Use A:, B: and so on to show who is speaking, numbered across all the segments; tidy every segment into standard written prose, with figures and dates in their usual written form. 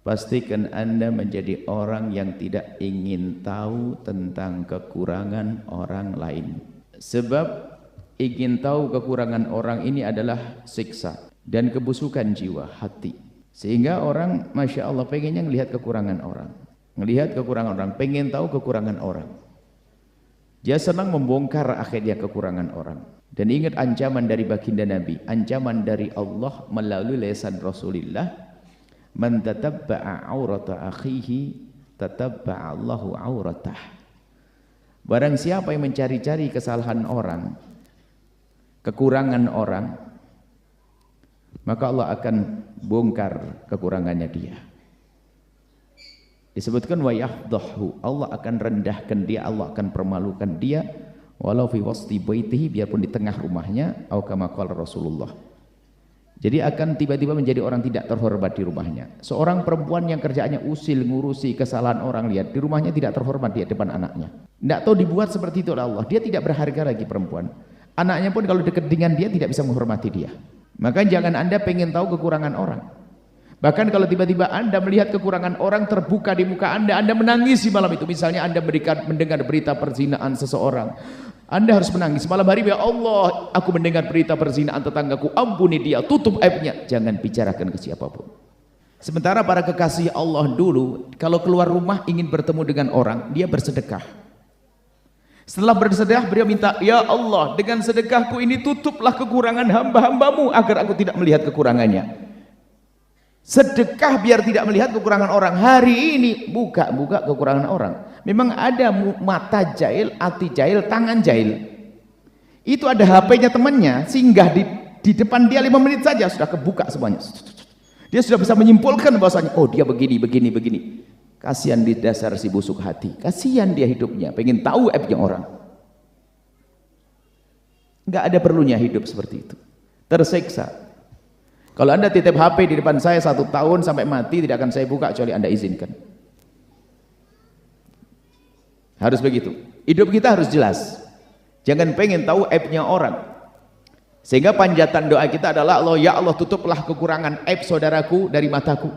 A: pastikan Anda menjadi orang yang tidak ingin tahu tentang kekurangan orang lain. Sebab ingin tahu kekurangan orang ini adalah siksa dan kebusukan jiwa, hati. Sehingga orang, Masya Allah, pengennya melihat kekurangan orang. Melihat kekurangan orang, pengen tahu kekurangan orang. Dia senang membongkar akhirnya kekurangan orang. Dan ingat ancaman dari baginda Nabi, ancaman dari Allah melalui lisan Rasulullah, man tatabba'a aurata akhihi tatabba'a Allahu auratah. Barang siapa yang mencari-cari kesalahan orang, kekurangan orang, maka Allah akan bongkar kekurangannya dia. Disebutkan wa yafdahu, Allah akan rendahkan dia, Allah akan permalukan dia, walau fi wasti baitihi, biarpun di tengah rumahnya, atau kama qala Rasulullah. Jadi akan tiba-tiba menjadi orang tidak terhormat di rumahnya. Seorang perempuan yang kerjaannya usil ngurusi kesalahan orang, lihat di rumahnya tidak terhormat di depan anaknya. Tidak tahu dibuat seperti itu oleh Allah. Dia tidak berharga lagi perempuan. Anaknya pun kalau dekat dengan dia tidak bisa menghormati dia. Maka jangan Anda pengen tahu kekurangan orang. Bahkan kalau tiba-tiba Anda melihat kekurangan orang terbuka di muka Anda menangis di malam itu. Misalnya Anda mendengar berita perzinaan seseorang, Anda harus menangis malam hari. Ya Allah, aku mendengar berita perzinaan tetanggaku, ampuni dia, tutup aibnya. Jangan bicarakan ke siapapun. Sementara para kekasih Allah dulu, kalau keluar rumah ingin bertemu dengan orang, dia bersedekah. Setelah bersedekah, beliau minta, ya Allah, dengan sedekahku ini tutuplah kekurangan hamba-hambamu agar aku tidak melihat kekurangannya. Sedekah biar tidak melihat kekurangan orang. Hari ini buka kekurangan orang. Memang ada mata jahil, hati jahil, tangan jahil. Itu ada HP-nya temannya, singgah di depan dia 5 menit saja sudah kebuka semuanya. Dia sudah bisa menyimpulkan bahwasanya, oh dia begini. Kasihan di dasar si busuk hati. Kasihan dia hidupnya, pengen tahu aibnya orang. Enggak ada perlunya hidup seperti itu. Tersiksa. Kalau Anda titip HP di depan saya 1 tahun sampai mati, tidak akan saya buka kecuali Anda izinkan. Harus begitu. Hidup kita harus jelas. Jangan pengen tahu aibnya orang. Sehingga panjatan doa kita adalah, Allah, ya Allah, tutuplah kekurangan aib saudaraku dari mataku.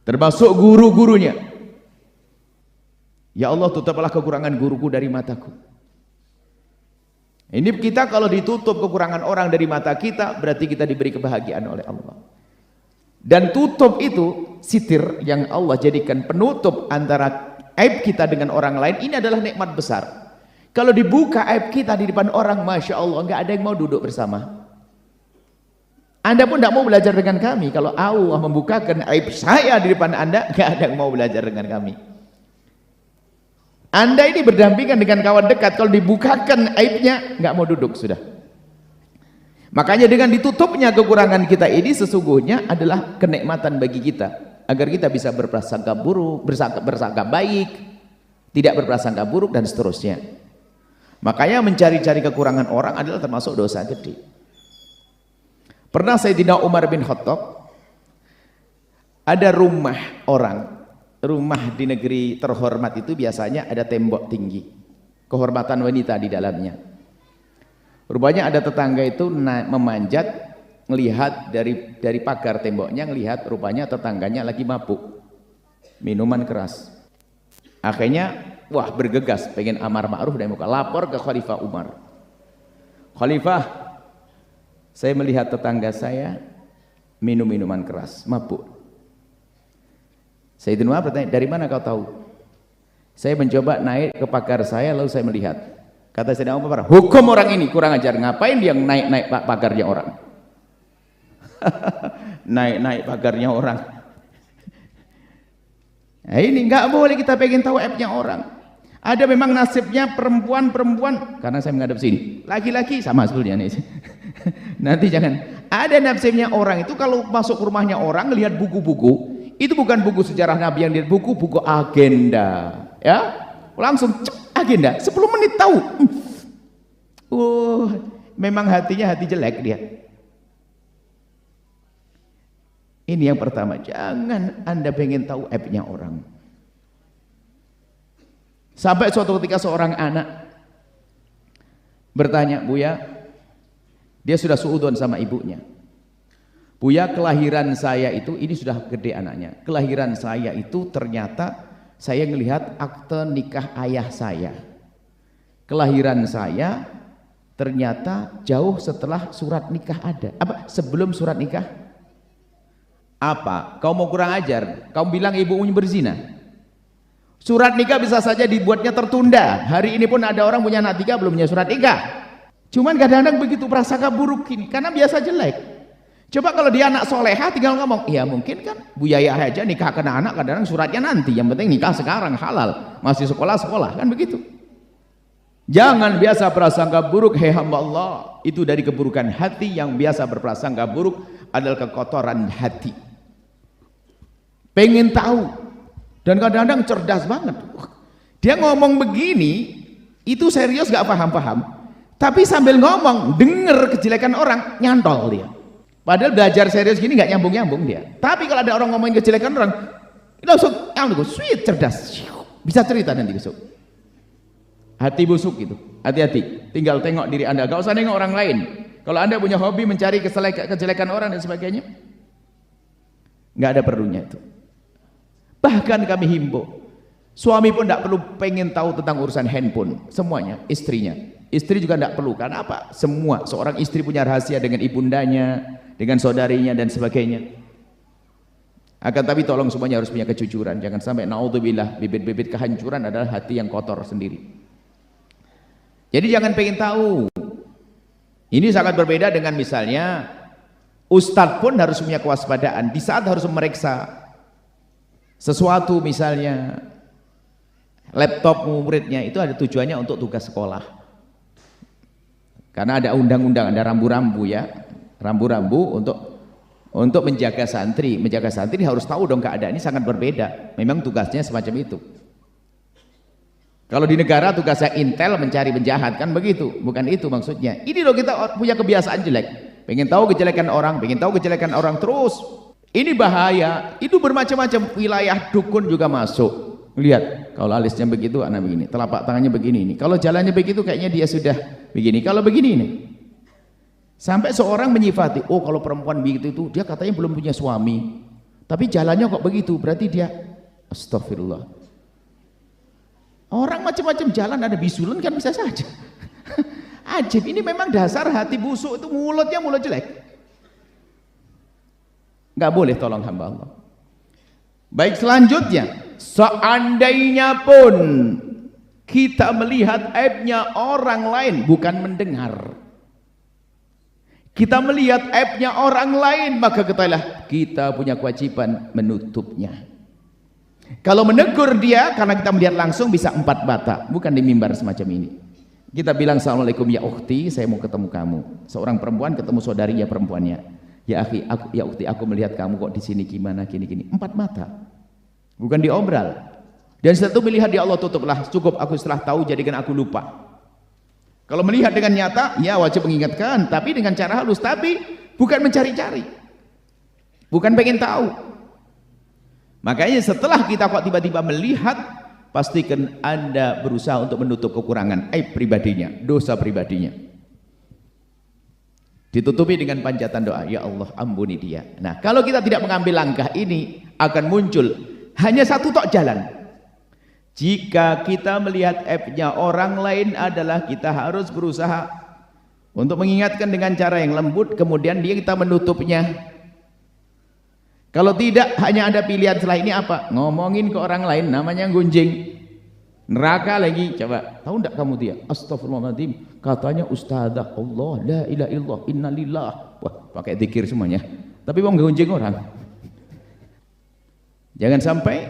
A: Termasuk guru-gurunya. Ya Allah, tutuplah kekurangan guruku dari mataku. Ini kita kalau ditutup kekurangan orang dari mata kita, berarti kita diberi kebahagiaan oleh Allah. Dan tutup itu sitir yang Allah jadikan penutup antara aib kita dengan orang lain. Ini adalah nikmat besar. Kalau dibuka aib kita di depan orang, Masya Allah, nggak ada yang mau duduk bersama. Anda pun tidak mau belajar dengan kami. Kalau Allah membukakan aib saya di depan Anda, nggak ada yang mau belajar dengan kami. Anda ini berdampingan dengan kawan dekat, kalau dibukakan aibnya nggak mau duduk sudah. Makanya dengan ditutupnya kekurangan kita ini sesungguhnya adalah kenikmatan bagi kita, agar kita bisa berprasangka buruk, bersangka baik, tidak berprasangka buruk dan seterusnya. Makanya mencari-cari kekurangan orang adalah termasuk dosa gede. Pernah Sayyidina Umar bin Khattab, ada rumah orang. Rumah di negeri terhormat itu biasanya ada tembok tinggi, kehormatan wanita di dalamnya. Rupanya ada tetangga itu memanjat, melihat dari pagar temboknya, melihat rupanya tetangganya lagi mabuk minuman keras. Akhirnya wah bergegas, pengen amar ma'ruf dan muka, lapor ke Khalifah Umar. Khalifah, saya melihat tetangga saya minum minuman keras, mabuk. Sayyidina Umar bertanya, dari mana kau tahu? Saya mencoba naik ke pagar saya, lalu saya melihat. Kata Sayyidina Umar, hukum orang ini kurang ajar. Ngapain dia naik pagarnya orang? naik pagarnya orang. Nah, ini nggak boleh kita pengen tahu aibnya orang. Ada memang nasibnya perempuan, karena saya menghadap sini. Laki-laki sama sebetulnya nih. Nanti jangan. Ada nasibnya orang itu kalau masuk ke rumahnya orang, lihat buku-buku. Itu bukan buku sejarah Nabi yang lihat, buku agenda, ya langsung agenda 10 menit tahu. Memang hatinya hati jelek dia. Ini yang pertama, jangan Anda pengen tahu aibnya orang. Sampai suatu ketika seorang anak bertanya, Buya, dia sudah suudzon sama ibunya. Buya, kelahiran saya itu, ini sudah gede anaknya, kelahiran saya itu ternyata saya melihat akte nikah ayah saya. Kelahiran saya ternyata jauh setelah surat nikah ada. Apa? Sebelum surat nikah? Apa? Kau mau kurang ajar? Kau bilang ibumu berzina? Surat nikah bisa saja dibuatnya tertunda. Hari ini pun ada orang punya anak 3 belum punya surat nikah. Cuman kadang-kadang begitu prasangka buruk ini karena biasa jelek. Coba kalau dia anak soleha tinggal ngomong, iya mungkin kan Buya Yahya aja nikah kena anak kadang-kadang suratnya nanti, yang penting nikah sekarang halal, masih sekolah kan begitu. Jangan biasa prasangka buruk, hei hamba Allah, itu dari keburukan hati. Yang biasa berprasangka buruk adalah kekotoran hati. Pengen tahu. Dan kadang-kadang cerdas banget. Dia ngomong begini, itu serius gak paham-paham. Tapi sambil ngomong, denger kejelekan orang, nyantol dia. Padahal belajar serius gini gak nyambung-nyambung dia. Tapi kalau ada orang ngomongin kejelekan orang, langsung, sweet, cerdas. Bisa cerita nanti besok. Hati busuk itu, hati-hati. Tinggal tengok diri Anda, gak usah nengok orang lain. Kalau Anda punya hobi mencari kejelekan orang dan sebagainya, gak ada perlunya itu. Bahkan kami himbau, suami pun tidak perlu pengen tahu tentang urusan handphone, semuanya, istrinya. Istri juga tidak perlu, karena apa? Semua, seorang istri punya rahasia dengan ibundanya, dengan saudarinya dan sebagainya. Akan tapi tolong semuanya harus punya kejujuran, jangan sampai naudzubillah, bibit-bibit kehancuran adalah hati yang kotor sendiri. Jadi jangan pengen tahu. Ini sangat berbeda dengan misalnya, ustadz pun harus punya kewaspadaan, di saat harus memeriksa sesuatu misalnya laptop muridnya itu ada tujuannya untuk tugas sekolah, karena ada undang-undang, ada rambu-rambu ya, rambu-rambu untuk menjaga santri harus tahu dong keadaan ini sangat berbeda, memang tugasnya semacam itu. Kalau di negara tugasnya intel mencari penjahat kan begitu, bukan itu maksudnya. Ini loh kita punya kebiasaan jelek, pengen tahu kejelekan orang terus. Ini bahaya, itu bermacam-macam, wilayah dukun juga masuk. Lihat, kalau alisnya begitu, anak begini, telapak tangannya begini ini. Kalau jalannya begitu, kayaknya dia sudah begini. Kalau begini ini, sampai seorang menyifati, oh kalau perempuan begitu itu, dia katanya belum punya suami. Tapi jalannya kok begitu, berarti dia, astagfirullah. Orang macam-macam jalan, ada bisulan kan bisa saja. Ajib, ini memang dasar hati busuk itu, mulutnya mulut jelek. Nggak boleh, tolong hamba Allah. Baik, selanjutnya, seandainya pun kita melihat aibnya orang lain, bukan mendengar, kita melihat aibnya orang lain, maka ketahuilah kita punya kewajiban menutupnya. Kalau menegur dia karena kita melihat langsung bisa 4 mata, bukan di mimbar semacam ini. Kita bilang assalamualaikum ya ukhti, saya mau ketemu kamu. Seorang perempuan ketemu saudarinya perempuannya. Ya akhi, aku melihat kamu kok di sini gimana gini. 4 mata. Bukan diobral. Dan setelah itu melihat ya Allah tutuplah, cukup aku setelah tahu jadikan aku lupa. Kalau melihat dengan nyata, ya wajib mengingatkan, tapi dengan cara halus, tapi bukan mencari-cari. Bukan pengen tahu. Makanya setelah kita kok tiba-tiba melihat, pastikan Anda berusaha untuk menutup kekurangan aib pribadinya, dosa pribadinya. Ditutupi dengan panjatan doa, ya Allah ampuni dia. Nah, kalau kita tidak mengambil langkah ini, akan muncul hanya satu tok jalan. Jika kita melihat aibnya orang lain adalah kita harus berusaha untuk mengingatkan dengan cara yang lembut, kemudian kita menutupnya. Kalau tidak, hanya ada pilihan setelah ini apa? Ngomongin ke orang lain, namanya gunjing. Neraka lagi, coba tahu enggak kamu dia? Astagfirullahaladzim, katanya ustadzah Allah, la ilaha illallah, innalillah. Wah, pakai zikir semuanya, tapi mau gunjing orang. Jangan sampai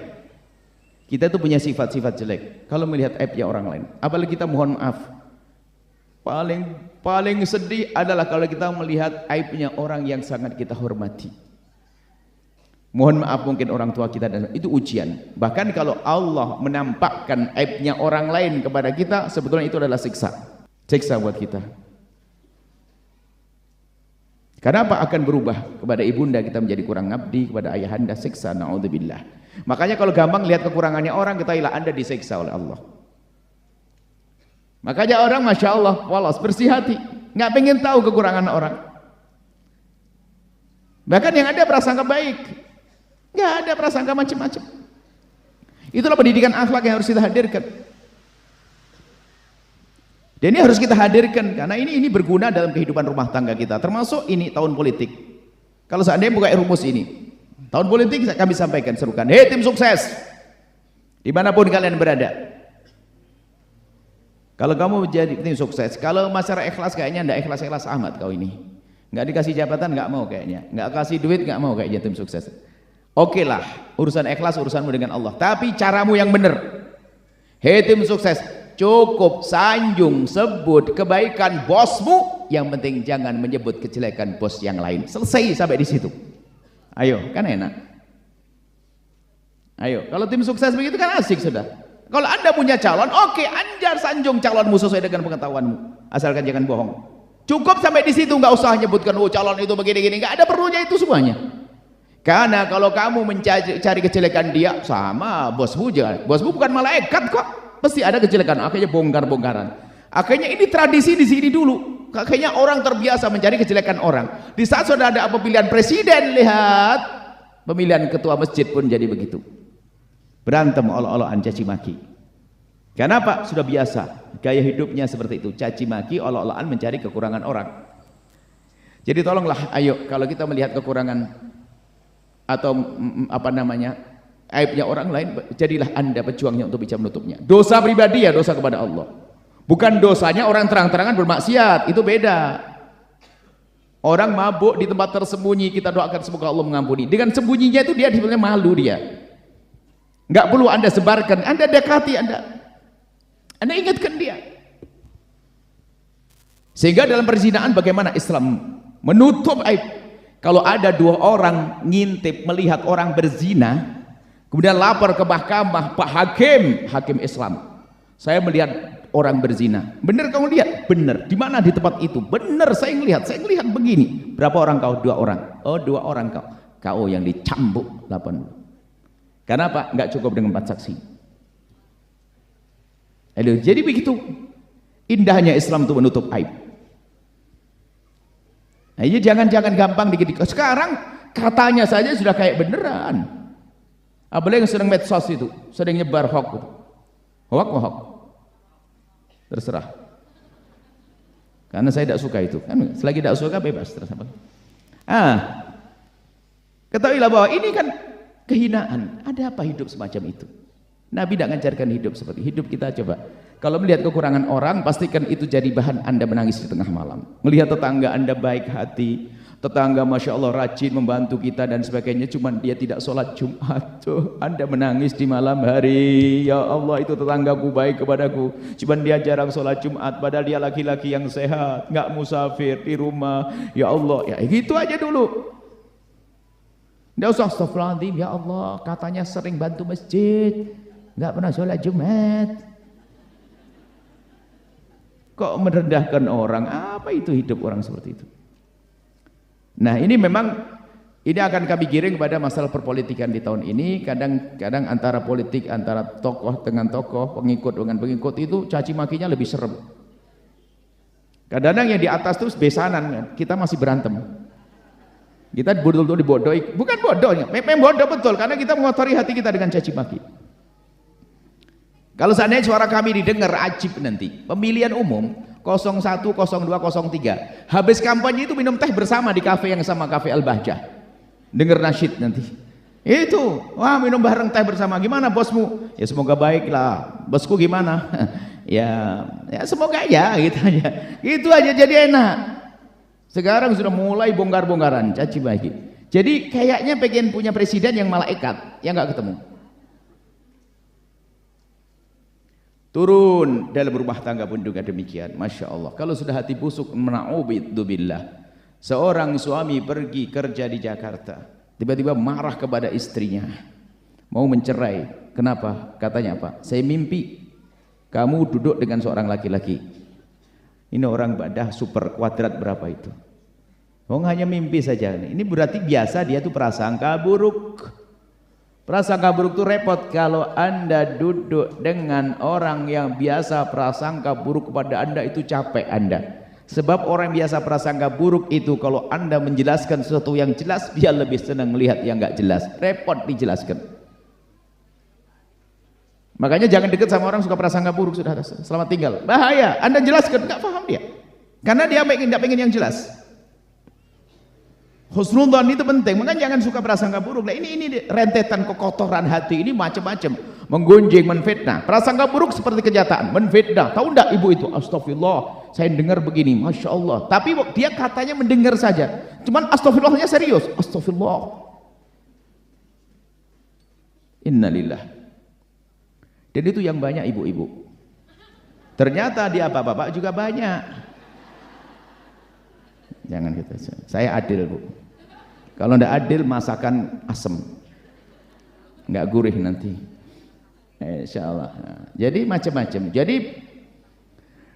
A: kita tuh punya sifat-sifat jelek kalau melihat aibnya orang lain, apalagi kita mohon maaf. Paling sedih adalah kalau kita melihat aibnya orang yang sangat kita hormati. Mohon maaf, mungkin orang tua kita, dan itu ujian. Bahkan kalau Allah menampakkan aibnya orang lain kepada kita, sebetulnya itu adalah siksa buat kita. Kenapa akan berubah? Kepada ibunda kita menjadi kurang ngabdi, kepada ayahanda siksa, naudzubillah. Makanya kalau gampang lihat kekurangannya orang, ketahuilah Anda disiksa oleh Allah. Makanya orang masya Allah, walas bersih hati, nggak pengen tahu kekurangan orang. Bahkan yang ada prasangka baik, nggak ada prasangka macam-macam. Itulah pendidikan akhlak yang harus kita hadirkan. Dan ini harus kita hadirkan karena ini berguna dalam kehidupan rumah tangga kita. Termasuk ini tahun politik. Kalau seandainya buka rumus ini, tahun politik kami sampaikan serukan, hei tim sukses, dimanapun kalian berada. Kalau kamu menjadi tim sukses, kalau masyarakat ikhlas kayaknya ndak ikhlas-ikhlas amat kau ini. Nggak dikasih jabatan nggak mau kayaknya, nggak kasih duit nggak mau kayaknya tim sukses. Oke lah, urusan ikhlas urusanmu dengan Allah, tapi caramu yang benar. Hei tim sukses, cukup sanjung sebut kebaikan bosmu, yang penting jangan menyebut kejelekan bos yang lain. Selesai sampai di situ. Ayo, kan enak. Ayo, kalau tim sukses begitu kan asik sudah. Kalau Anda punya calon, oke, Anda sanjung calonmu sesuai dengan pengetahuanmu, asalkan jangan bohong. Cukup sampai di situ, nggak usah nyebutkan oh calon itu begini-gini, nggak ada perlunya itu semuanya. Karena kalau kamu mencari kejelekan dia, sama bosmu jangan. Bosmu bukan malaikat kok, pasti ada kejelekan. Akhirnya bongkar-bongkaran. Akhirnya ini tradisi di sini dulu. Akhirnya orang terbiasa mencari kejelekan orang. Di saat sudah ada pemilihan presiden, lihat pemilihan ketua masjid pun jadi begitu. Berantem olok-olokan caci maki. Kenapa? Sudah biasa. Gaya hidupnya seperti itu. Caci maki, olok-olokan mencari kekurangan orang. Jadi tolonglah, ayo kalau kita melihat kekurangan atau apa namanya aibnya orang lain, jadilah Anda pejuangnya untuk bisa menutupnya. Dosa pribadi ya dosa kepada Allah, bukan dosanya orang terang-terangan bermaksiat, itu beda. Orang mabuk di tempat tersembunyi, kita doakan semoga Allah mengampuni. Dengan sembunyinya itu dia sebenarnya malu, dia nggak perlu Anda sebarkan, Anda dekati, Anda ingatkan dia. Sehingga dalam perzinahan bagaimana Islam menutup aib. Kalau ada dua orang ngintip melihat orang berzina, kemudian lapor ke mahkamah, Pak Hakim Islam, saya melihat orang berzina. Benar kamu lihat? Benar. Di mana? Di tempat itu. Benar, saya ngelihat begini. Berapa orang kau? 2 orang. Oh, 2 orang kau. Kau yang dicambuk 80. Kenapa? Enggak cukup dengan 4 saksi. Jadi begitu indahnya Islam itu menutup aib. Nah, ini jangan gampang dikit-dikit. Sekarang katanya saja sudah kayak beneran. Apalagi yang sedang medsos itu, sedang nyebar hoax. Hoax. Terserah. Karena saya tidak suka itu. Kan selagi tidak suka bebas terserah. Ketahuilah bahwa ini kan kehinaan. Ada apa hidup semacam itu? Nabi tidak mengajarkan hidup seperti hidup kita. Coba kalau melihat kekurangan orang, pastikan itu jadi bahan Anda menangis di tengah malam. Melihat tetangga Anda baik hati, tetangga Masya Allah rajin membantu kita dan sebagainya, cuman dia tidak sholat Jumat, tuh Anda menangis di malam hari. Ya Allah, itu tetanggaku baik kepadaku, cuman dia jarang sholat Jumat, padahal dia laki-laki yang sehat, nggak musafir di rumah. Ya Allah, ya gitu aja dulu. Nggak usah astagfirullahaladzim, ya Allah katanya sering bantu masjid, nggak pernah sholat Jumat. Kok merendahkan orang? Apa itu hidup orang seperti itu? Nah, ini memang ini akan kami giring pada masalah perpolitikan di tahun ini. Kadang-kadang antara politik, antara tokoh dengan tokoh, pengikut dengan pengikut itu caci makinya lebih serem. Kadang-kadang yang di atas itu besanan, kita masih berantem. Kita betul-betul dibodohi, bukan bodohnya, memang bodoh betul karena kita mengotori hati kita dengan caci maki. Kalau seandainya suara kami didengar, ajib nanti. Pemilihan umum 01, 02, 03. Habis kampanye itu minum teh bersama di kafe yang sama, Kafe Al-Bahjah. Dengar nasyid nanti. Itu, wah minum bareng teh bersama. Gimana bosmu? Ya semoga baik lah. Bosku gimana? ya semoga ya gitu aja. Itu aja jadi enak. Sekarang sudah mulai bongkar-bongkaran, caci maki. Jadi kayaknya pengen punya presiden yang malaikat, yang nggak ketemu. Turun dalam rumah tangga pun juga demikian. Masya Allah, kalau sudah hati busuk, na'udzubillah. Seorang suami pergi kerja di Jakarta, tiba-tiba marah kepada istrinya, mau mencerai. Kenapa? Katanya apa? Saya mimpi kamu duduk dengan seorang laki-laki. Ini orang badah super kuadrat berapa itu? Oh, hanya mimpi saja. Ini berarti biasa dia tuh prasangka buruk. Prasangka buruk itu repot kalau Anda duduk dengan orang yang biasa prasangka buruk kepada Anda, itu capek Anda. Sebab orang biasa prasangka buruk itu kalau Anda menjelaskan sesuatu yang jelas, dia lebih senang melihat yang nggak jelas. Repot dijelaskan. Makanya jangan dekat sama orang suka prasangka buruk, sudah selamat tinggal. Bahaya. Anda jelaskan, nggak paham dia. Karena dia nggak pengen yang jelas. Husnudzon itu penting, makanya jangan suka prasangka buruk. Nah, ini rentetan kekotoran hati ini macam-macam, menggunjing, menfitnah. Prasangka buruk seperti kenyataan, menfitnah. Tahu enggak ibu itu? Astagfirullah, saya dengar begini, masya Allah. Tapi dia katanya mendengar saja, cuman astagfirullahnya serius. Astagfirullah. Innalillah. Dan itu yang banyak ibu-ibu. Ternyata di bapak-bapak juga banyak. Jangan gitu. Saya adil, Bu. Kalau ndak adil masakan asem, nggak gurih nanti. Insya Allah. Nah, jadi macam-macam. Jadi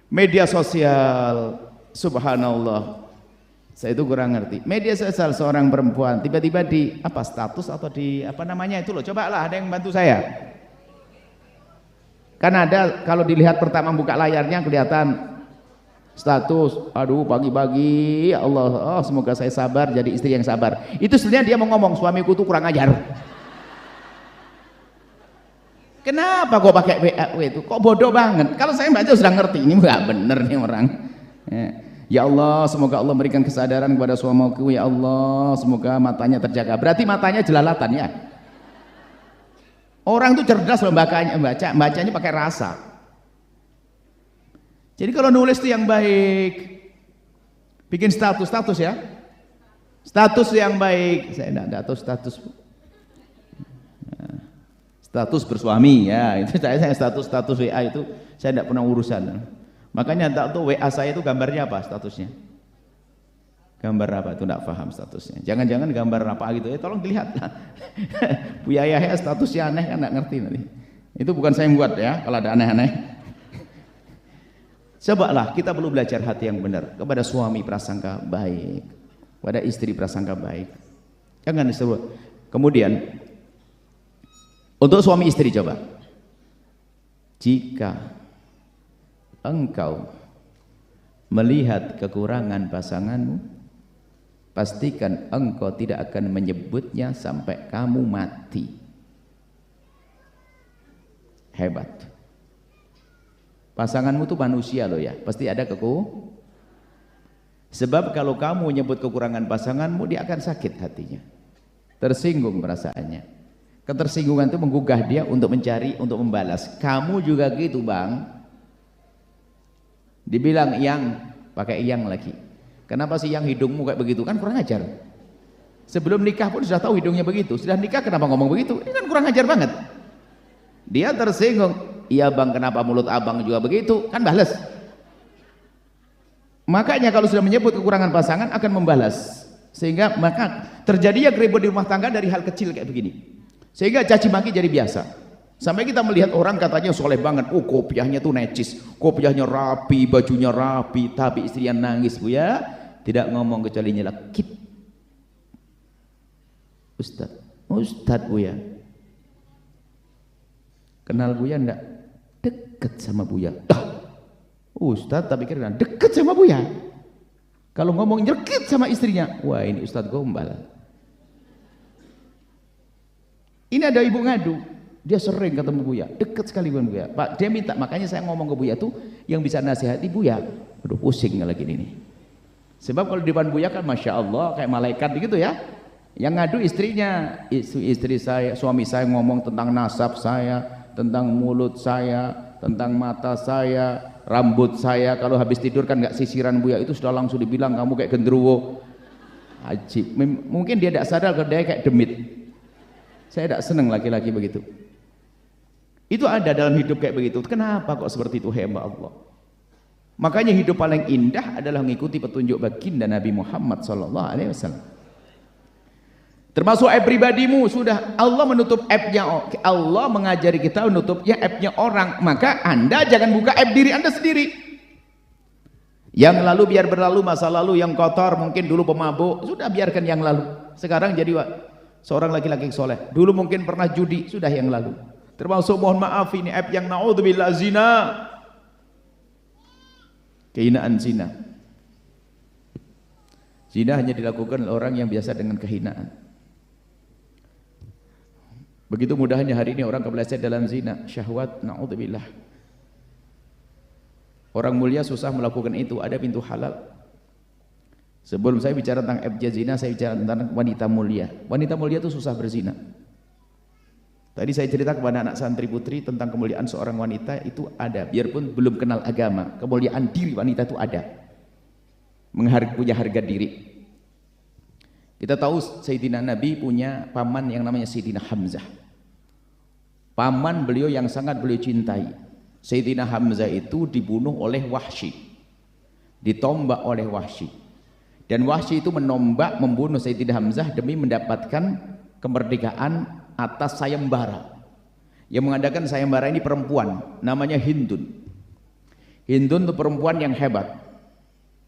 A: media sosial, subhanallah, saya itu kurang ngerti. Media sosial seorang perempuan tiba-tiba di apa status atau di apa namanya itu loh. Cobalah ada yang bantu saya. Kan ada kalau dilihat pertama buka layarnya kelihatan status, aduh pagi-pagi ya Allah, oh semoga saya sabar jadi istri yang sabar. Itu sebenarnya dia mau ngomong suamiku tuh kurang ajar. Kenapa kok pakai WA itu? Kok bodoh banget? Kalau saya baca sudah ngerti ini nggak bener nih orang. Ya Allah, semoga Allah memberikan kesadaran kepada suamiku. Ya Allah, semoga matanya terjaga. Berarti matanya jelalatan ya. Orang tuh cerdas loh bacanya pakai rasa. Jadi kalau nulis itu yang baik, bikin status ya, status yang baik. Saya enggak tahu status, status bersuami ya. Itu saya status WA itu saya enggak pernah urusan. Makanya tak tahu WA saya itu gambarnya apa statusnya, gambar apa itu enggak paham statusnya. Jangan-jangan gambar apa gitu ya, tolong dilihat lah. Bu Yahya statusnya aneh kan enggak ngerti nanti. Itu bukan saya yang buat ya, kalau ada aneh-aneh. Cobalah kita perlu belajar hati yang benar, kepada suami prasangka baik, pada istri prasangka baik. Jangan disebut. Kemudian untuk suami istri coba, jika engkau melihat kekurangan pasanganmu, pastikan engkau tidak akan menyebutnya sampai kamu mati. Hebat. Pasanganmu tuh manusia loh ya, pasti ada sebab kalau kamu menyebut kekurangan pasanganmu, dia akan sakit hatinya, tersinggung perasaannya. Ketersinggungan itu menggugah dia untuk mencari, untuk membalas. Kamu juga gitu bang, dibilang yang, pakai yang lagi. Kenapa sih yang hidungmu kayak begitu? Kan kurang ajar. Sebelum nikah pun sudah tahu hidungnya begitu, sudah nikah kenapa ngomong begitu? Ini kan kurang ajar banget. Dia tersinggung. Iya bang, kenapa mulut abang juga begitu? Kan balas. Makanya kalau sudah menyebut kekurangan pasangan akan membalas. Sehingga maka terjadinya ribut di rumah tangga dari hal kecil kayak begini. Sehingga caci maki jadi biasa. Sampai kita melihat orang katanya soleh banget, oh kopiahnya tuh necis, kopiahnya rapi, bajunya rapi, tapi istrinya nangis bu ya, tidak ngomong kecuali nyelakit. Ustadz bu ya, kenal Buya enggak? Deket sama Buya. Ustadz tapi kira deket sama Buya. Kalau ngomong deket sama istrinya, wah ini Ustadz gombal. Ini ada ibu ngadu, dia sering ketemu Buya, deket sekali dengan Buya. Pak, dia minta, makanya saya ngomong ke Buya tuh yang bisa nasihati Buya. Aduh pusing lagi ini. Sebab kalau di depan Buya kan masya Allah kayak malaikat gitu ya. Yang ngadu istrinya, istri saya, suami saya ngomong tentang nasab saya, tentang mulut saya, tentang mata saya, rambut saya. Kalau habis tidur kan nggak sisiran Buya, itu sudah langsung dibilang kamu kayak genderuwo. Ajib. Mungkin dia tidak sadar kalau dia kayak demit. Saya tidak senang laki-laki begitu. Itu ada dalam hidup kayak begitu. Kenapa kok seperti itu hamba Allah? Makanya hidup paling indah adalah mengikuti petunjuk baginda Nabi Muhammad SAW. Termasuk aib pribadimu, sudah Allah menutup aibnya, Allah mengajari kita menutupnya aibnya orang. Maka Anda jangan buka aib diri Anda sendiri. Yang lalu biar berlalu, masa lalu yang kotor, mungkin dulu pemabuk, sudah biarkan yang lalu. Sekarang jadi seorang laki-laki soleh. Dulu mungkin pernah judi, sudah yang lalu. Termasuk mohon maaf ini aib yang naudzubillah zina, kehinaan zina. Zina hanya dilakukan oleh orang yang biasa dengan kehinaan. Begitu mudahnya hari ini orang kepleset dalam zina, syahwat, na'udzubillah. Orang mulia susah melakukan itu, ada pintu halal. Sebelum saya bicara tentang abjad zina, saya bicara tentang wanita mulia. Wanita mulia itu susah berzina. Tadi saya cerita kepada anak santri putri tentang kemuliaan seorang wanita itu ada, biarpun belum kenal agama, kemuliaan diri wanita itu ada. Punya harga diri. Kita tahu Sayyidina Nabi punya paman yang namanya Sayyidina Hamzah. Paman beliau yang sangat beliau cintai. Sayyidina Hamzah itu dibunuh oleh Wahsy. Ditombak oleh Wahsy. Dan Wahsy itu menombak membunuh Sayyidina Hamzah demi mendapatkan kemerdekaan atas sayembara. Yang mengadakan sayembara ini perempuan, namanya Hindun. Hindun itu perempuan yang hebat.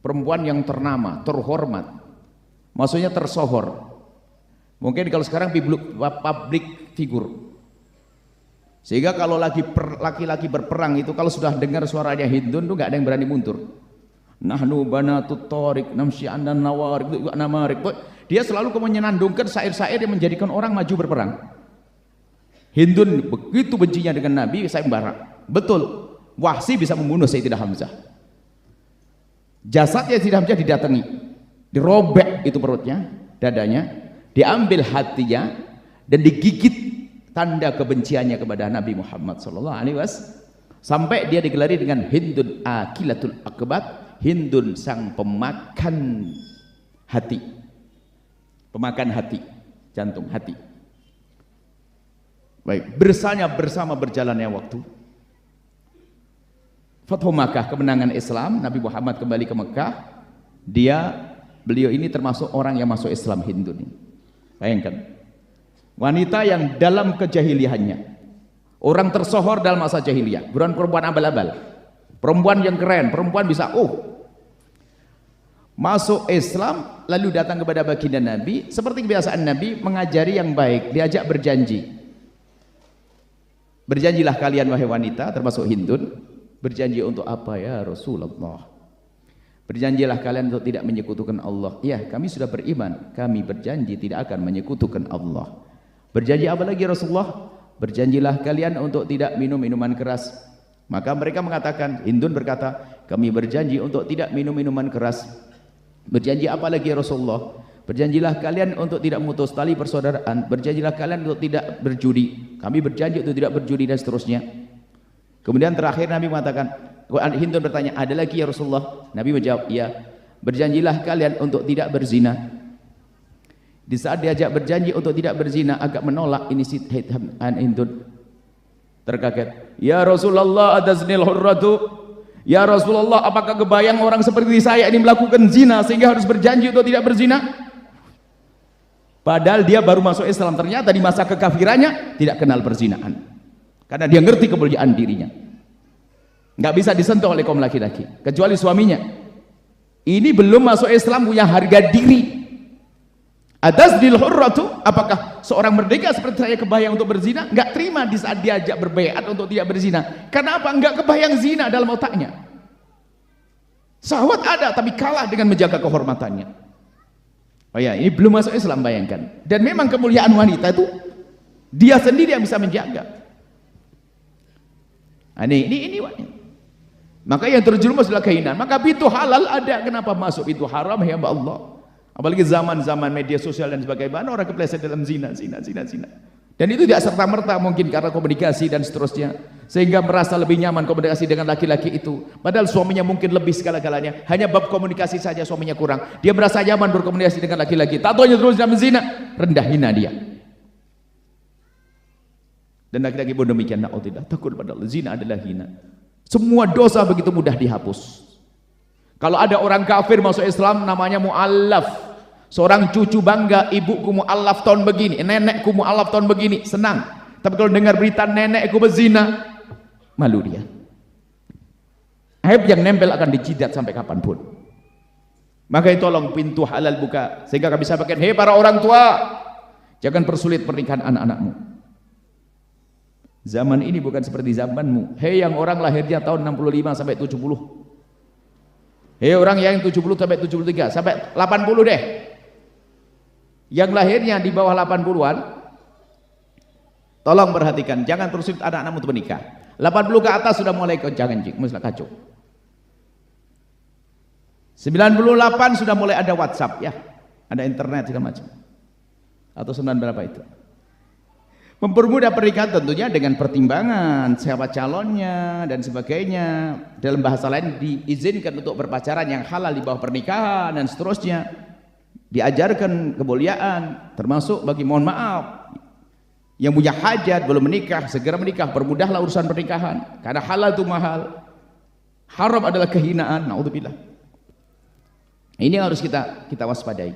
A: Perempuan yang ternama, terhormat. Maksudnya tersohor. Mungkin kalau sekarang public figure. Sehingga kalau laki-laki berperang itu kalau sudah dengar suaranya Hindun tuh nggak ada yang berani mundur. Nahnu banatut thariq namshi andan nawarik namarik. Dia selalu menyenandungkan syair-syair yang menjadikan orang maju berperang. Hindun begitu bencinya dengan Nabi sayembara. Betul, Wahsy bisa membunuh Sayyidina Hamzah. Jasadnya Sayyidina Hamzah didatangi, dirobek itu perutnya, dadanya, diambil hatinya dan digigit, tanda kebenciannya kepada Nabi Muhammad SAW, sampai dia digelari dengan Hindun akilatul akbat, Hindun sang pemakan hati, pemakan hati, jantung hati. Baik, bersama berjalannya waktu, Fathu Makkah, kemenangan Islam, Nabi Muhammad kembali ke Mekah. Beliau ini termasuk orang yang masuk Islam, Hindun ini. Bayangkan, wanita yang dalam kejahiliannya, orang tersohor dalam masa jahiliyah, bukan perempuan abal-abal, perempuan yang keren, perempuan bisa masuk Islam, lalu datang kepada baginda Nabi, seperti kebiasaan Nabi, mengajari yang baik, diajak berjanji. Berjanjilah kalian wahai wanita, termasuk Hindun, berjanji untuk apa ya Rasulullah? Berjanjilah kalian untuk tidak menyekutukan Allah. Ya, kami sudah beriman, kami berjanji tidak akan menyekutukan Allah. Berjanji apa lagi Rasulullah? Berjanjilah kalian untuk tidak minum minuman keras. Maka mereka mengatakan, Hindun berkata, kami berjanji untuk tidak minum minuman keras. Berjanji apa lagi Rasulullah? Berjanjilah kalian untuk tidak memutus tali persaudaraan. Berjanjilah kalian untuk tidak berjudi. Kami berjanji untuk tidak berjudi dan seterusnya. Kemudian terakhir Nabi mengatakan, Hindun bertanya, ada lagi ya Rasulullah? Nabi menjawab, ya. Berjanjilah kalian untuk tidak berzina. Di saat diajak berjanji untuk tidak berzina, agak menolak, ini si Hindun terkaget. Ya Rasulullah, adaznil hurratu. Ya Rasulullah, apakah kebayang orang seperti saya ini melakukan zina sehingga harus berjanji untuk tidak berzina? Padahal dia baru masuk Islam, ternyata di masa kekafirannya tidak kenal perzinaan. Karena dia ngerti kemuliaan dirinya. Nggak bisa disentuh oleh kaum laki-laki, kecuali suaminya. Ini belum masuk Islam, punya harga diri. Adaznil hurratu, apakah seorang merdeka seperti saya kebayang untuk berzina? Nggak terima di saat diajak berbaiat untuk tidak berzina. Kenapa? Nggak kebayang zina dalam otaknya. Syahwat ada, tapi kalah dengan menjaga kehormatannya. Oh ya, ini belum masuk Islam, bayangkan. Dan memang kemuliaan wanita itu dia sendiri yang bisa menjaga. Nah, ini maka yang terjerumus adalah kehinaan. Maka pintu halal ada, kenapa masuk pintu haram ya Allah? Apalagi zaman-zaman media sosial dan sebagainya, orang kepleset dalam zina. Dan itu tidak serta-merta mungkin karena komunikasi dan seterusnya, sehingga merasa lebih nyaman komunikasi dengan laki-laki itu. Padahal suaminya mungkin lebih segala-galanya. Hanya bab komunikasi saja suaminya kurang. Dia merasa nyaman berkomunikasi dengan laki-laki. Tak tahunya terus dalam zina, rendah hina dia. Dan laki-laki pun demikian, na'udzubillah, takut pada Allah. Zina adalah hina. Semua dosa begitu mudah dihapus. Kalau ada orang kafir masuk Islam, namanya mu'allaf. Seorang cucu bangga, ibuku mu'allaf tahun begini, nenekku mu'allaf tahun begini, senang. Tapi kalau dengar berita nenekku berzina, malu dia. Aib yang nempel akan dijidat sampai kapanpun. Maka tolong pintu halal buka, sehingga kami sampaikan, hei para orang tua, jangan persulit pernikahan anak-anakmu. Zaman ini bukan seperti zamanmu. Hei yang orang lahirnya tahun 65 sampai 70. Orang yang 70 sampai 73 sampai 80 deh, yang lahirnya di bawah 80-an, tolong perhatikan, jangan terus anak-anakmu untuk menikah. 80 ke atas sudah mulai jangan kacau. 98 sudah mulai ada WhatsApp ya, ada internet segala macam. Atau 9 berapa itu? Mempermudah pernikahan tentunya dengan pertimbangan siapa calonnya dan sebagainya. Dalam bahasa lain diizinkan untuk berpacaran yang halal di bawah pernikahan dan seterusnya. Diajarkan kemuliaan, termasuk bagi mohon maaf yang punya hajat belum menikah segera menikah, permudahlah urusan pernikahan karena halal itu mahal, haram adalah kehinaan. Naudzubillah. Ini harus kita waspadai.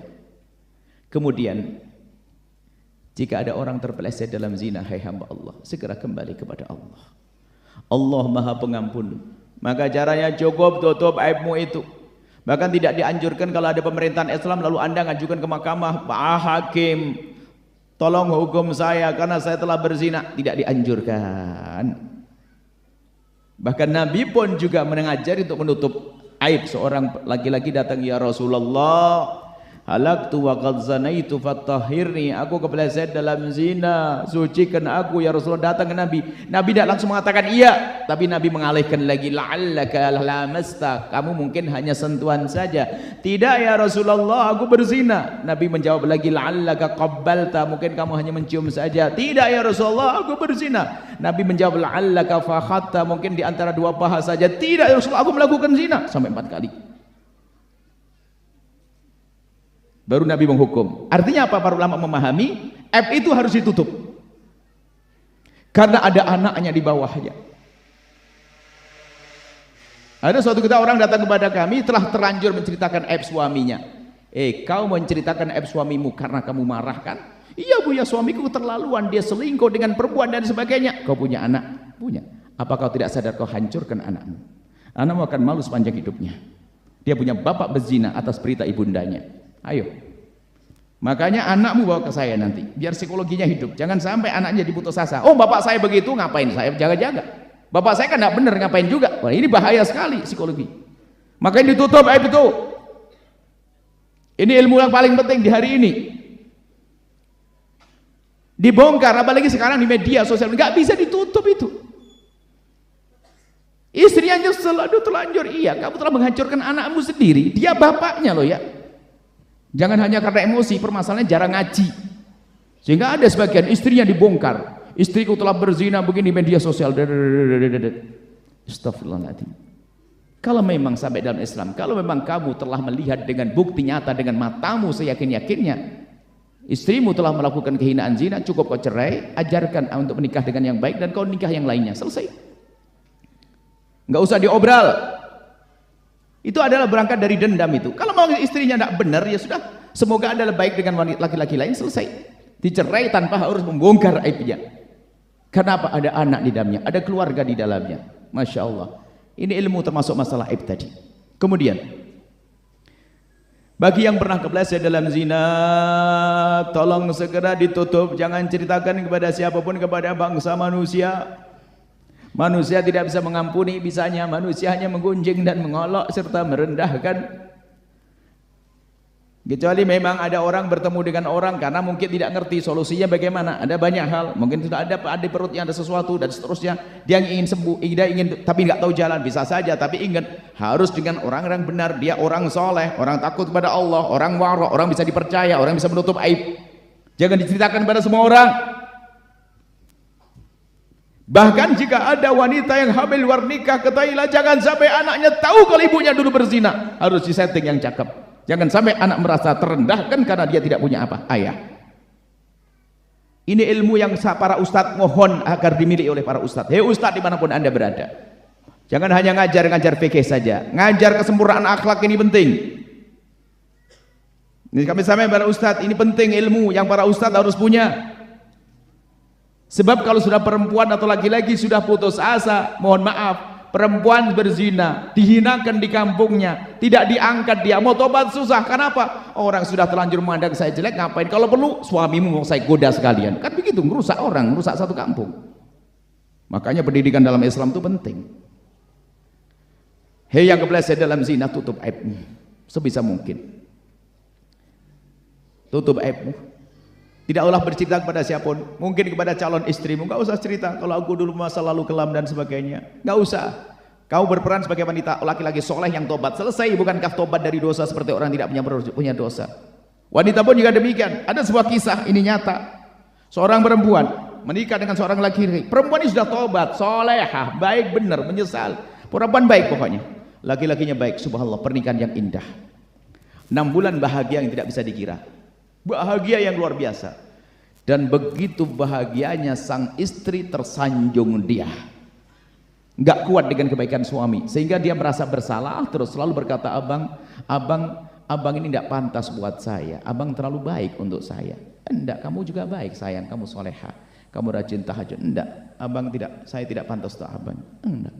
A: Kemudian jika ada orang terpeleset dalam zina, hai hamba Allah, segera kembali kepada Allah. Allah Maha Pengampun. Maka caranya cukup tutup aibmu itu. Bahkan tidak dianjurkan kalau ada pemerintahan Islam lalu Anda ngajukan ke mahkamah, Pak Hakim, tolong hukum saya karena saya telah berzina. Tidak dianjurkan. Bahkan Nabi pun juga mengajari untuk menutup aib. Seorang laki-laki datang, ya Rasulullah, halaktu wa qad zanaitu fattahhirni, aku kepleset dalam zina, sucikan aku ya Rasulullah. Datang ke Nabi, Nabi tidak langsung mengatakan iya, tapi Nabi mengalihkan lagi, la'allaka lamasta, kamu mungkin hanya sentuhan saja. Tidak ya Rasulullah, aku berzina. Nabi menjawab lagi, la'allaka qabbalta, mungkin kamu hanya mencium saja. Tidak ya Rasulullah, aku berzina. Nabi menjawab, la'allaka fakhatta, mungkin di antara dua paha saja. Tidak ya Rasulullah, aku melakukan zina. Sampai 4 kali. Baru Nabi menghukum. Artinya apa? Para ulama memahami aib itu harus ditutup karena ada anaknya di bawahnya. Ada suatu ketika orang datang kepada kami telah terlanjur menceritakan aib suaminya. Kau menceritakan aib suamimu karena kamu marah kan? Iya bu, ya suamiku keterlaluan, dia selingkuh dengan perempuan dan sebagainya. Kau punya anak? Punya. Apa kau tidak sadar kau hancurkan anakmu? Anakmu akan malu sepanjang hidupnya. Dia punya bapak berzina atas perintah ibundanya. Ayo, makanya anakmu bawa ke saya nanti biar psikologinya hidup. Jangan sampai anaknya diputus asa. Oh bapak saya begitu, ngapain saya jaga-jaga? Bapak saya kan tidak benar, ngapain juga? Wah, ini bahaya sekali psikologi. Makanya ditutup aib itu. Ini ilmu yang paling penting di hari ini. Dibongkar, apalagi sekarang di media sosial, nggak bisa ditutup itu. Istrinya nyesel, aduh terlanjur. Iya, kamu telah menghancurkan anakmu sendiri. Dia bapaknya loh ya. Jangan hanya karena emosi, permasalahannya jarang ngaji. Sehingga ada sebagian istrinya dibongkar. Istriku telah berzina begini di media sosial. Astagfirullahaladzim. Kalau memang sampai dalam Islam, kalau memang kamu telah melihat dengan bukti nyata dengan matamu seyakin-yakinnya istrimu telah melakukan kehinaan zina, cukup kau cerai, ajarkan untuk menikah dengan yang baik dan kau nikah yang lainnya, selesai. Nggak usah diobral. Itu adalah berangkat dari dendam itu. Kalau mau istrinya tidak benar, ya sudah, semoga adalah baik dengan wanita laki-laki lain, selesai. Dicerai tanpa harus membongkar aibnya. Kenapa? Ada anak di dalamnya, ada keluarga di dalamnya. Masya Allah. Ini ilmu termasuk masalah aib tadi. Kemudian, bagi yang pernah kepleset dalam zina, tolong segera ditutup. Jangan ceritakan kepada siapapun, kepada bangsa manusia. Manusia tidak bisa mengampuni, bisanya manusia hanya menggunjing dan mengolok serta merendahkan. Kecuali memang ada orang bertemu dengan orang karena mungkin tidak ngerti solusinya bagaimana. Ada banyak hal, mungkin sudah ada di perutnya ada sesuatu dan seterusnya. Dia ingin sembuh, dia ingin tapi nggak tahu jalan, bisa saja. Tapi ingat, harus dengan orang-orang benar. Dia orang soleh, orang takut kepada Allah, orang wara, orang bisa dipercaya, orang bisa menutup aib. Jangan diceritakan pada semua orang. Bahkan jika ada wanita yang hamil luar nikah, ketahuilah jangan sampai anaknya tahu kalau ibunya dulu berzina. Harus disetting yang cakep. Jangan sampai anak merasa terendahkan karena dia tidak punya apa? Ayah. Ini ilmu yang para ustadz mohon agar dimiliki oleh para ustadz. Hei ustadz dimanapun anda berada, jangan hanya ngajar fikih saja. Ngajar kesempurnaan akhlak ini penting. Ini kami sampaikan para ustadz, ini penting ilmu yang para ustadz harus punya. Sebab kalau sudah perempuan atau laki-laki sudah putus asa, mohon maaf, perempuan berzina, dihinakan di kampungnya, tidak diangkat, dia mau tobat susah. Kenapa? Orang sudah terlanjur memandang saya jelek, ngapain? Kalau perlu suamimu mau saya goda sekalian. Kan begitu, merusak orang, merusak satu kampung. Makanya pendidikan dalam Islam itu penting. Hei yang kepleset dalam zina, tutup aibmu sebisa mungkin. Tutup aibmu. Tidak usah bercerita kepada siapapun. Mungkin kepada calon istrimu, nggak usah cerita kalau aku dulu masa lalu kelam dan sebagainya. Nggak usah. Kau berperan sebagai wanita, laki-laki soleh yang tobat. Selesai. Bukankah tobat dari dosa seperti orang tidak punya dosa? Wanita pun juga demikian. Ada sebuah kisah, ini nyata. Seorang perempuan menikah dengan seorang laki-laki. Perempuan ini sudah tobat, solehah, baik benar, menyesal. Perempuan baik pokoknya. Laki-lakinya baik, subhanallah, pernikahan yang indah. 6 bulan bahagia yang tidak bisa dikira. Bahagia yang luar biasa. Dan begitu bahagianya sang istri tersanjung dia. Nggak kuat dengan kebaikan suami, sehingga dia merasa bersalah, terus selalu berkata, abang ini tidak pantas buat saya, abang terlalu baik untuk saya. Enggak, kamu juga baik sayang, kamu soleha, kamu rajin tahajud. Enggak, saya tidak pantas untuk abang. Enggak.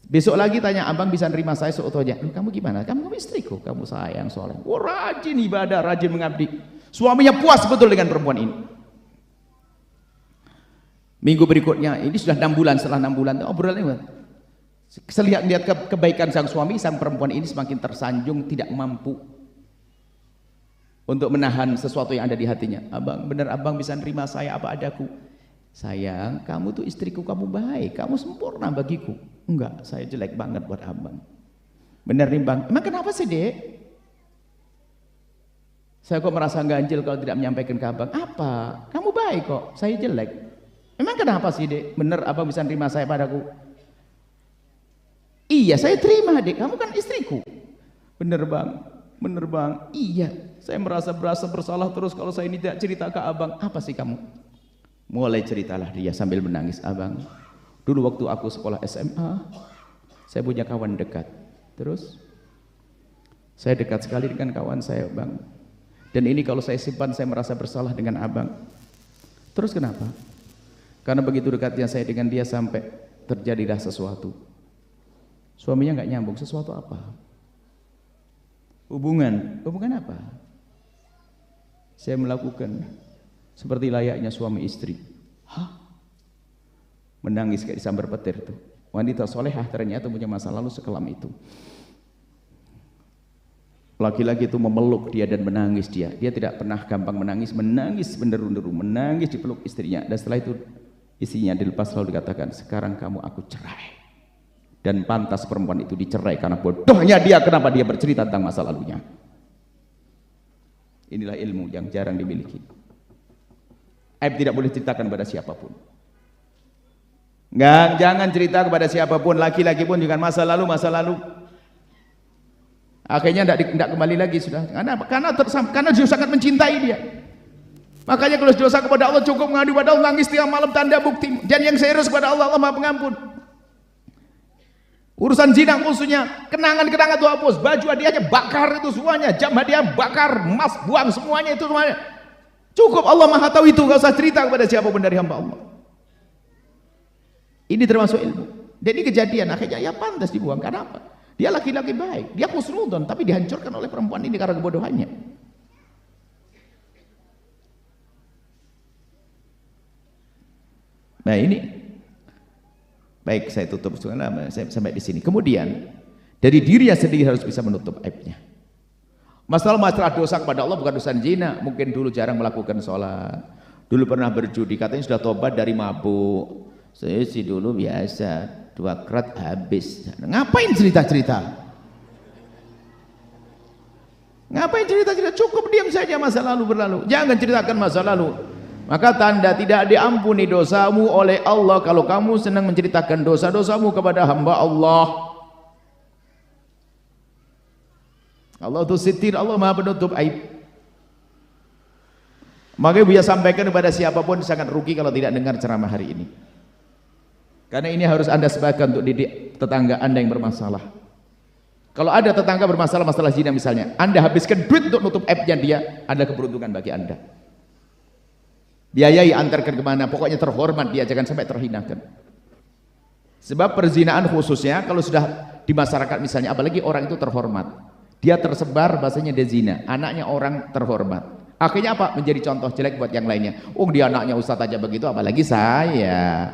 A: Besok lagi tanya, abang bisa nerima saya seutuhnya? Kamu gimana? Kamu istriku, kamu sayang soleh, rajin ibadah, rajin mengabdi. Suaminya puas betul dengan perempuan ini. Minggu berikutnya, ini sudah 6 bulan, setelah 6 bulan obrolannya, lihat kebaikan sang suami, sang perempuan ini semakin tersanjung, tidak mampu untuk menahan sesuatu yang ada di hatinya. Abang, benar abang bisa nerima saya apa adaku? Sayang, kamu tuh istriku, kamu baik, kamu sempurna bagiku. Enggak, saya jelek banget buat abang. Benar nih bang, emang kenapa sih dek? Saya kok merasa ganjil kalau tidak menyampaikan ke abang. Apa? Kamu baik kok, saya jelek. Emang kenapa sih dek? Benar abang bisa nerima saya padaku? Iya, saya terima dek, kamu kan istriku. Bener bang, bener bang. Iya, saya merasa bersalah terus kalau saya ini tidak cerita ke abang. Apa sih kamu? Mulai ceritalah dia sambil menangis. Abang, dulu waktu aku sekolah SMA, saya punya kawan dekat. Terus saya dekat sekali dengan kawan saya bang. Dan ini kalau saya simpan, saya merasa bersalah dengan abang. Terus kenapa? Karena begitu dekatnya saya dengan dia sampai terjadilah sesuatu. Suaminya nggak nyambung. Sesuatu apa? Hubungan apa? Saya melakukan seperti layaknya suami istri. Hah? Menangis kayak disambar petir tuh. Wanita solehah ternyata punya masa lalu sekelam itu. Laki-laki itu memeluk dia dan menangis dia. Dia tidak pernah gampang menangis menderu-deru, menangis di peluk istrinya. Dan setelah itu istrinya dilepas, lalu dikatakan, sekarang kamu aku cerai. Dan pantas perempuan itu dicerai karena bodohnya dia, kenapa dia bercerita tentang masa lalunya. Inilah ilmu yang jarang dimiliki. Aib tidak boleh ceritakan pada siapapun. Jangan cerita kepada siapapun. Laki-laki pun juga masa lalu. Akhirnya tidak kembali lagi sudah. Karena dia sangat mencintai dia. Makanya kalau dosa kepada Allah cukup mengadu pada Allah, nangis tiap malam, tanda bukti. Dan yang serius kepada Allah, Allah Maha Pengampun. Urusan zina khususnya, kenangan-kenangan itu hapus, baju hadiahnya bakar itu semuanya, jam hadiah bakar, emas buang semuanya itu semuanya. Cukup, Allah Maha tahu itu, gak usah cerita kepada siapapun dari hamba Allah. Ini termasuk ilmu. Jadi kejadian akhirnya ya pantas dibuang. Karena apa? Dia laki-laki baik, dia husnudon, tapi dihancurkan oleh perempuan ini karena kebodohannya. Nah ini, baik saya tutup sampai di sini. Kemudian dari dirinya sendiri harus bisa menutup aibnya. Masalah dosa kepada Allah bukan dosa zina. Mungkin dulu jarang melakukan sholat, dulu pernah berjudi, katanya sudah tobat dari mabuk. Saya sih dulu biasa 2 krat habis. Ngapain cerita-cerita? Ngapain cerita-cerita? Cukup diam saja, masa lalu berlalu. Jangan ceritakan masa lalu. Maka tanda tidak diampuni dosamu oleh Allah kalau kamu senang menceritakan dosa-dosamu kepada hamba Allah. Allah itu sitir, Allah Maha penutup aib. Maka Buya sampaikan kepada siapapun, sangat rugi kalau tidak dengar ceramah hari ini. Karena ini harus Anda sebarkan untuk didik tetangga Anda yang bermasalah. Kalau ada tetangga bermasalah masalah zina misalnya, Anda habiskan duit untuk nutup aibnya dia, ada keberuntungan bagi Anda. Biayai, antarkan kemana, pokoknya terhormat dia, jangan sampai terhinakan. Sebab perzinaan khususnya kalau sudah di masyarakat misalnya, apalagi orang itu terhormat, dia tersebar bahasanya dia zina, anaknya orang terhormat, akhirnya apa? Menjadi contoh jelek buat yang lainnya. Oh dia anaknya ustadz aja begitu, apalagi saya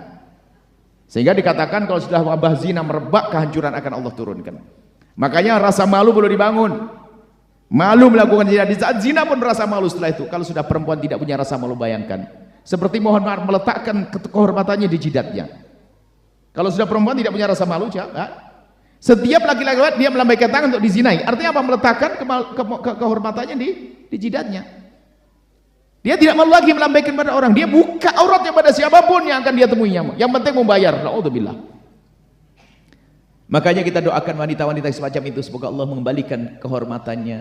A: Sehingga dikatakan kalau sudah wabah zina merebak, kehancuran akan Allah turunkan. Makanya rasa malu perlu dibangun. Malu melakukan zina, di saat zina pun merasa malu setelah itu. Kalau sudah perempuan tidak punya rasa malu, bayangkan. Seperti mohon maaf meletakkan kehormatannya di jidatnya. Kalau sudah perempuan tidak punya rasa malu, setiap laki-laki dia melambaikan tangan untuk dizinai. Artinya apa? Meletakkan kehormatannya di jidatnya. Dia tidak malu lagi melambaikan pada orang. Dia buka auratnya pada siapapun yang akan dia temuinya. Yang penting membayar. Naudzubillah. Makanya kita doakan wanita-wanita semacam itu, semoga Allah mengembalikan kehormatannya,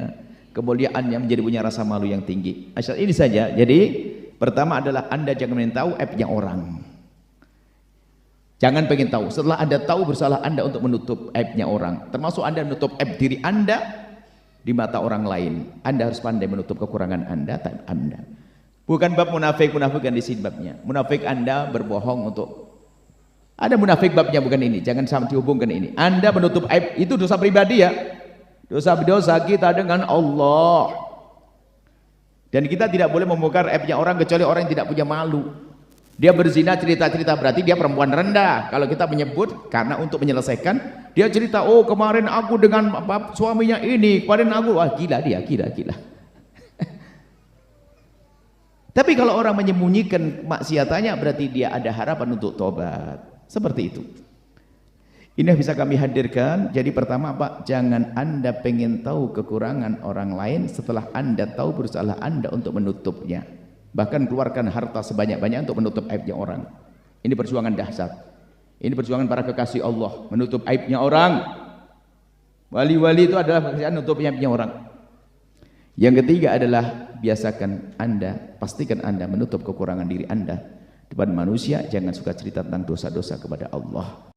A: kemuliaannya, menjadi punya rasa malu yang tinggi. Asal ini saja. Jadi pertama adalah Anda jangan ingin tahu aibnya orang. Jangan pengen tahu. Setelah Anda tahu, bersalah Anda untuk menutup aibnya orang. Termasuk Anda menutup aib diri Anda di mata orang lain. Anda harus pandai menutup kekurangan Anda, tak Anda. Bukan bab munafik kan di sini babnya. Munafik Anda berbohong untuk, ada munafik babnya bukan ini. Jangan sampai dihubungkan ini. Anda menutup aib itu dosa pribadi ya. Dosa kita dengan Allah. Dan kita tidak boleh membongkar aibnya orang kecuali orang yang tidak punya malu. Dia berzina cerita-cerita berarti dia perempuan rendah. Kalau kita menyebut karena untuk menyelesaikan, dia cerita, oh kemarin aku dengan suaminya ini, kemarin aku, wah gila dia, gila. Tapi kalau orang menyembunyikan maksiatannya, berarti dia ada harapan untuk tobat. Seperti itu. Ini yang bisa kami hadirkan. Jadi pertama Pak, jangan Anda pengen tahu kekurangan orang lain setelah Anda tahu bersalah Anda untuk menutupnya. Bahkan keluarkan harta sebanyak-banyak untuk menutup aibnya orang. Ini perjuangan dahsyat. Ini perjuangan para kekasih Allah, menutup aibnya orang. Wali-wali itu adalah pekerjaan menutup aibnya orang. Yang ketiga adalah biasakan Anda, pastikan Anda menutup kekurangan diri Anda depan manusia. Jangan suka cerita tentang dosa-dosa kepada Allah.